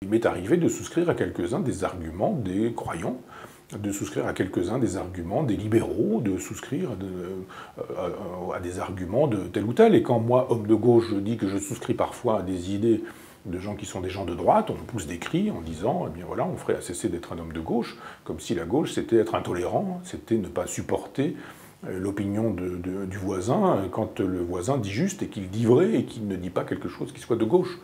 Il m'est arrivé de souscrire à quelques-uns des arguments des croyants, de souscrire à quelques-uns des arguments des libéraux, de souscrire à des arguments de tel ou tel. Et quand moi, homme de gauche, je dis que je souscris parfois à des idées de gens qui sont des gens de droite, on me pousse des cris en disant, eh bien voilà, on ferait cesser d'être un homme de gauche, comme si la gauche c'était être intolérant, c'était ne pas supporter l'opinion du voisin quand le voisin dit juste et qu'il dit vrai et qu'il ne dit pas quelque chose qui soit de gauche.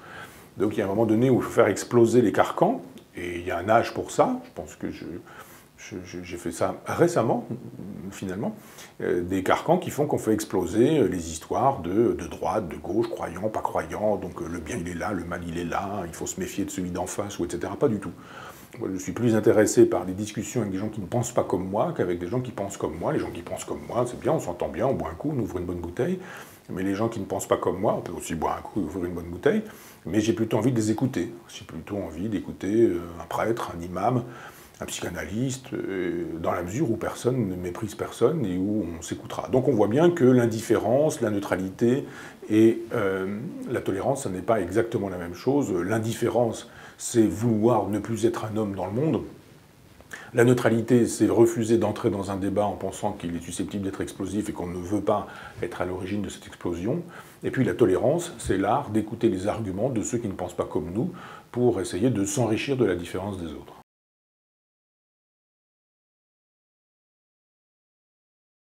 Donc il y a un moment donné où il faut faire exploser les carcans, et il y a un âge pour ça, je pense que j'ai fait ça récemment, finalement, des carcans qui font qu'on fait exploser les histoires de droite, de gauche, croyant, pas croyant, donc le bien il est là, le mal il est là, il faut se méfier de celui d'en face, ou etc. Pas du tout. Moi, je suis plus intéressé par des discussions avec des gens qui ne pensent pas comme moi qu'avec des gens qui pensent comme moi. Les gens qui pensent comme moi, c'est bien, on s'entend bien, on boit un coup, on ouvre une bonne bouteille. Mais les gens qui ne pensent pas comme moi, on peut aussi boire un coup et ouvrir une bonne bouteille. Mais j'ai plutôt envie de les écouter. J'ai plutôt envie d'écouter un prêtre, un imam, un psychanalyste, dans la mesure où personne ne méprise personne et où on s'écoutera. Donc on voit bien que l'indifférence, la neutralité et la tolérance, ça n'est pas exactement la même chose. L'indifférence, c'est vouloir ne plus être un homme dans le monde. La neutralité, c'est refuser d'entrer dans un débat en pensant qu'il est susceptible d'être explosif et qu'on ne veut pas être à l'origine de cette explosion. Et puis la tolérance, c'est l'art d'écouter les arguments de ceux qui ne pensent pas comme nous pour essayer de s'enrichir de la différence des autres.